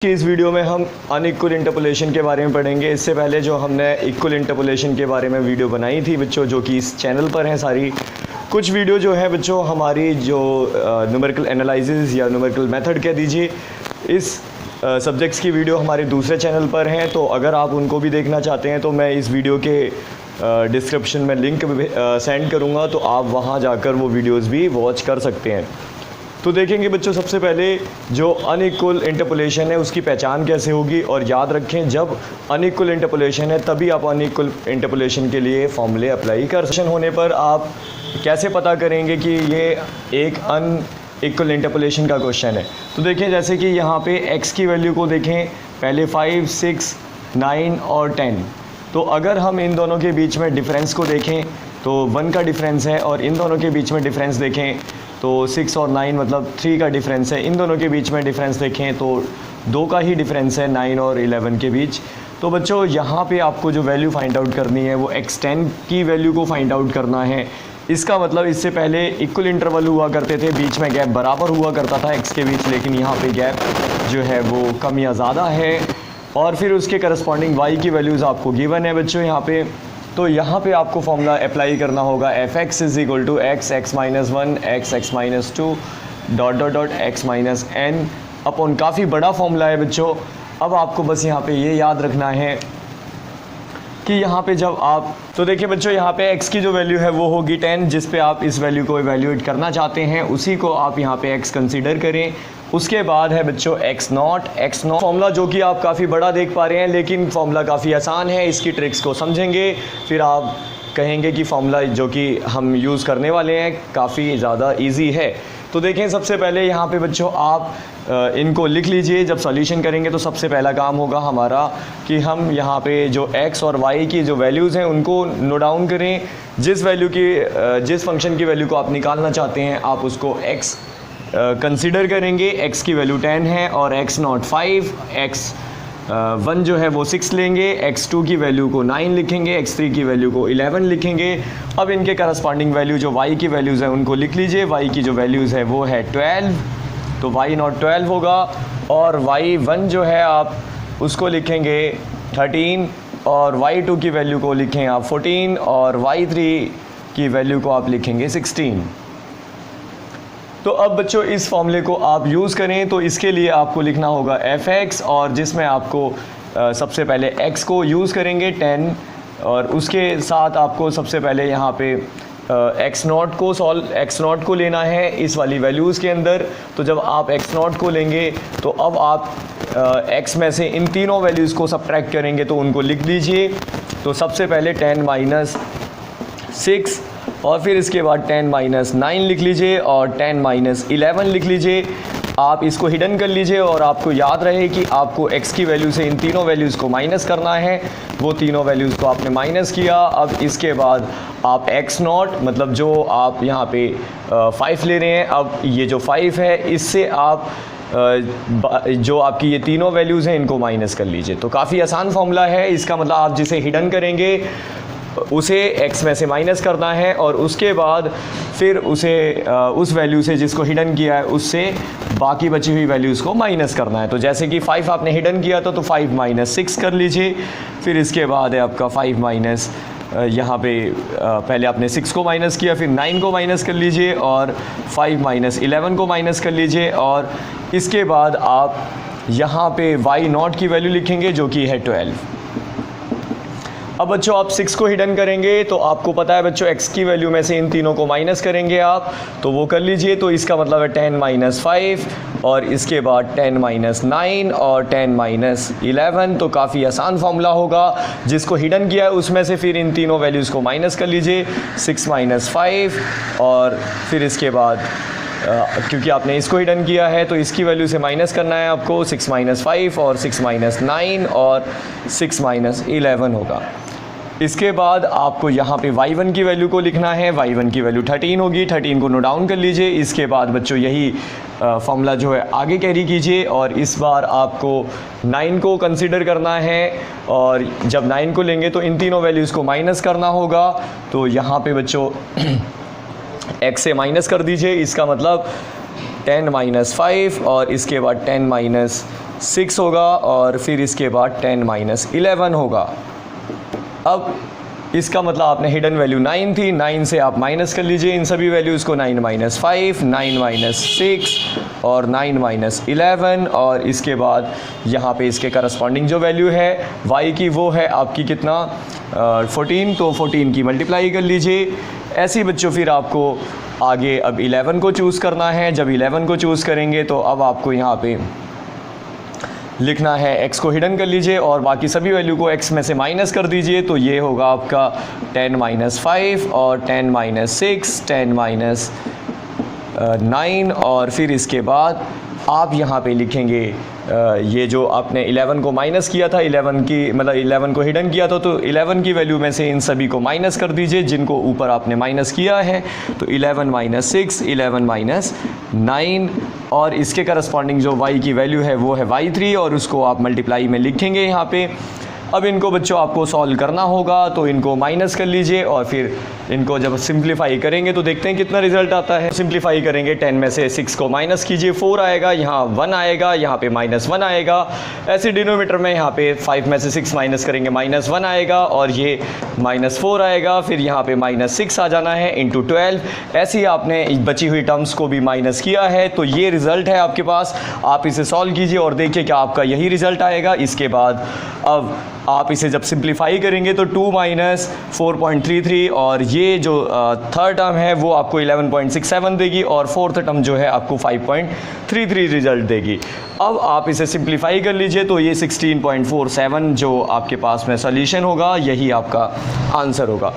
कि इस वीडियो में हम अनइक्वल इंटरपोलेशन के बारे में पढ़ेंगे। इससे पहले जो हमने इक्वल इंटरपोलेशन के बारे में वीडियो बनाई थी बच्चों, जो कि इस चैनल पर हैं सारी, कुछ वीडियो जो है बच्चों हमारी जो न्यूमेरिकल एनालिसिस या न्यूमेरिकल मेथड कह दीजिए, इस सब्जेक्ट्स की वीडियो हमारे दूसरे चैनल पर हैं। तो अगर आप उनको भी देखना चाहते हैं तो मैं इस वीडियो के डिस्क्रिप्शन में लिंक सेंड करूँगा, तो आप वहाँ जाकर वो वीडियोज़ भी वॉच कर सकते हैं। तो देखेंगे बच्चों, सबसे पहले जो अनइक्वल इंटरपोलेशन है उसकी पहचान कैसे होगी। और याद रखें, जब अनइक्वल इंटरपोलेशन है तभी आप अनइक्वल इंटरपोलेशन के लिए फॉर्मूले अप्लाई कर सकते हैं। होने पर आप कैसे पता करेंगे कि ये एक अनइक्वल इंटरपोलेशन का क्वेश्चन है। तो देखें, जैसे कि यहाँ पे x की वैल्यू को देखें, पहले 5, 6, 9 और 10। तो अगर हम इन दोनों के बीच में डिफरेंस को देखें तो 1 का डिफरेंस है, और इन दोनों के बीच में डिफरेंस देखें तो 6 और 9 मतलब 3 का डिफरेंस है। इन दोनों के बीच में डिफरेंस देखें तो 2 का ही डिफरेंस है 9 और 11 के बीच। तो बच्चों यहाँ पे आपको जो वैल्यू फाइंड आउट करनी है वो x10 की वैल्यू को फाइंड आउट करना है। इसका मतलब इससे पहले इक्वल इंटरवल हुआ करते थे, बीच में गैप बराबर हुआ करता था x के बीच, लेकिन यहाँ पे गैप जो है वो कम या ज़्यादा है। और फिर उसके करस्पॉन्डिंग y की वैल्यूज़ आपको गिवन है बच्चों यहाँ पे। तो यहाँ पे आपको फॉर्मूला अप्लाई करना होगा fx is equal to x minus 1 x minus 2 dot dot dot x minus n upon, काफ़ी बड़ा फॉर्मूला है बच्चों। अब आपको बस यहाँ पे ये याद रखना है कि यहाँ पे जब आप, तो देखिए बच्चों यहाँ पे x की जो वैल्यू है वो होगी 10, जिस पे आप इस वैल्यू को इवेल्यूएट करना चाहते हैं उसी को आप यहाँ पे x कंसीडर करें। उसके बाद है बच्चों x0 फॉर्मूला, जो कि आप काफ़ी बड़ा देख पा रहे हैं, लेकिन फॉर्मूला काफ़ी आसान है। इसकी ट्रिक्स को समझेंगे फिर आप कहेंगे कि फॉर्मूला जो कि हम यूज़ करने वाले हैं काफ़ी ज़्यादा इजी है। तो देखें, सबसे पहले यहाँ पे बच्चों आप इनको लिख लीजिए। जब सॉल्यूशन करेंगे तो सबसे पहला काम होगा हमारा कि हम यहाँ पे जो x और y की जो वैल्यूज़ हैं उनको नोट डाउन करें। जिस फंक्शन की वैल्यू को आप निकालना चाहते हैं आप उसको x कंसीडर करेंगे। x की वैल्यू 10 है और x0 5, x1 जो है वो 6 लेंगे, x2 की वैल्यू को 9 लिखेंगे, x3 की वैल्यू को 11 लिखेंगे। अब इनके करस्पॉन्डिंग वैल्यू जो y की वैल्यूज़ हैं उनको लिख लीजिए। y की जो वैल्यूज़ है वो है 12, तो y0 12 होगा, और y1 जो है आप उसको लिखेंगे 13, और y2 की वैल्यू को लिखें आप 14, और y3 की वैल्यू को आप लिखेंगे 16। तो अब बच्चों इस फॉर्मूले को आप यूज़ करें, तो इसके लिए आपको लिखना होगा fx, और जिसमें आपको सबसे पहले x को यूज़ करेंगे 10, और उसके साथ आपको सबसे पहले यहाँ पे x0 को लेना है इस वाली वैल्यूज़ के अंदर। तो जब आप x0 को लेंगे तो अब आप x में से इन तीनों वैल्यूज़ को सब्ट्रैक्ट करेंगे, तो उनको लिख लीजिए। तो सबसे पहले 10 माइनस 6, और फिर इसके बाद 10 माइनस 9 लिख लीजिए, और 10 माइनस 11 लिख लीजिए। आप इसको हिडन कर लीजिए, और आपको याद रहे कि आपको x की वैल्यू से इन तीनों वैल्यूज़ को माइनस करना है। वो तीनों वैल्यूज़ को आपने माइनस किया। अब इसके बाद आप x0 मतलब जो आप यहाँ पे 5 ले रहे हैं, अब ये जो 5 है इससे आप जो आपकी ये तीनों वैल्यूज़ हैं इनको माइनस कर लीजिए। तो काफ़ी आसान फॉर्मूला है। इसका मतलब आप जिसे हिडन करेंगे उसे x में से माइनस करना है, और उसके बाद फिर उसे उस वैल्यू से जिसको हिडन किया है उससे बाकी बची हुई वैल्यूज़ को माइनस करना है। तो जैसे कि 5 आपने हिडन किया था तो 5 माइनस 6 कर लीजिए। फिर इसके बाद है आपका 5 माइनस, यहाँ पे पहले आपने 6 को माइनस किया, फिर 9 को माइनस कर लीजिए, और 5 माइनस 11 को माइनस कर लीजिए। और इसके बाद आप यहाँ पे y0 की वैल्यू लिखेंगे जो कि है 12। अब बच्चों आप 6 को हिडन करेंगे, तो आपको पता है बच्चों x की वैल्यू में से इन तीनों को माइनस करेंगे आप, तो वो कर लीजिए। तो इसका मतलब है 10 माइनस 5, और इसके बाद 10 माइनस 9 और 10 माइनस 11। तो काफ़ी आसान फॉर्मूला होगा। जिसको हिडन किया है उसमें से फिर इन तीनों वैल्यूज़ को माइनस कर लीजिए, 6 माइनस 5, और फिर इसके बाद क्योंकि आपने इसको हिडन किया है तो इसकी वैल्यू से माइनस करना है आपको, 6 माइनस 5 और 6 माइनस 9 और 6 माइनस 11 होगा। इसके बाद आपको यहाँ पे y1 की वैल्यू को लिखना है। y1 की वैल्यू 13 होगी, 13 को नोट डाउन कर लीजिए। इसके बाद बच्चों यही फॉर्मूला जो है आगे कैरी कीजिए, और इस बार आपको 9 को कंसीडर करना है, और जब 9 को लेंगे तो इन तीनों वैल्यूज़ को माइनस करना होगा। तो यहाँ पे बच्चों x से माइनस कर दीजिए। इसका मतलब 10 माइनस 5 और इसके बाद 10 माइनस 6 होगा और फिर इसके बाद 10 माइनस 11 होगा। अब इसका मतलब आपने हिडन वैल्यू 9 थी, 9 से आप माइनस कर लीजिए इन सभी वैल्यूज़ को, 9 माइनस 5, 9 माइनस 6 और 9 माइनस 11, और इसके बाद यहाँ पे इसके करस्पॉन्डिंग जो वैल्यू है y की वो है आपकी कितना 14, तो 14 की मल्टीप्लाई कर लीजिए। ऐसे ही बच्चों फिर आपको आगे अब 11 को चूज़ करना है। जब 11 को चूज़ करेंगे तो अब आपको यहाँ पे लिखना है x को हिडन कर लीजिए और बाकी सभी वैल्यू को x में से माइनस कर दीजिए, तो ये होगा आपका 10 माइनस 5 और 10 माइनस 6, 10 माइनस 9, और फिर इसके बाद आप यहाँ पे लिखेंगे ये जो आपने 11 को माइनस किया था, 11 की मतलब 11 को हिडन किया था, तो 11 की वैल्यू में से इन सभी को माइनस कर दीजिए जिनको ऊपर आपने माइनस किया है। तो 11 माइनस 6, 11 माइनस 9, और इसके करस्पॉन्डिंग जो y की वैल्यू है वो है y3, और उसको आप मल्टीप्लाई में लिखेंगे यहाँ पे। अब इनको बच्चों आपको सॉल्व करना होगा, तो इनको माइनस कर लीजिए और फिर इनको जब सिंप्लीफाई करेंगे तो देखते हैं कितना रिजल्ट आता है। सिंप्लीफाई करेंगे 10 में से 6 को माइनस कीजिए, 4 आएगा, यहाँ 1 आएगा, यहाँ पे -1 आएगा। ऐसे डिनोमीटर में यहाँ पे 5 में से 6 माइनस करेंगे -1 आएगा, और ये -4 आएगा, फिर यहाँ पे -6 आ जाना है इंटू 12। ऐसे ही आपने बची हुई टर्म्स को भी माइनस किया है, तो ये रिज़ल्ट है आपके पास। आप इसे सॉल्व कीजिए और देखिए क्या आपका यही रिज़ल्ट आएगा। इसके बाद अब आप इसे जब सिंप्लीफाई करेंगे तो 2 माइनस 4.33, और ये जो थर्ड टर्म है वो आपको 11.67 देगी, और फोर्थ टर्म जो है आपको 5.33 रिजल्ट देगी। अब आप इसे सिंप्लीफाई कर लीजिए तो ये 16.47 जो आपके पास में सॉल्यूशन होगा, यही आपका आंसर होगा।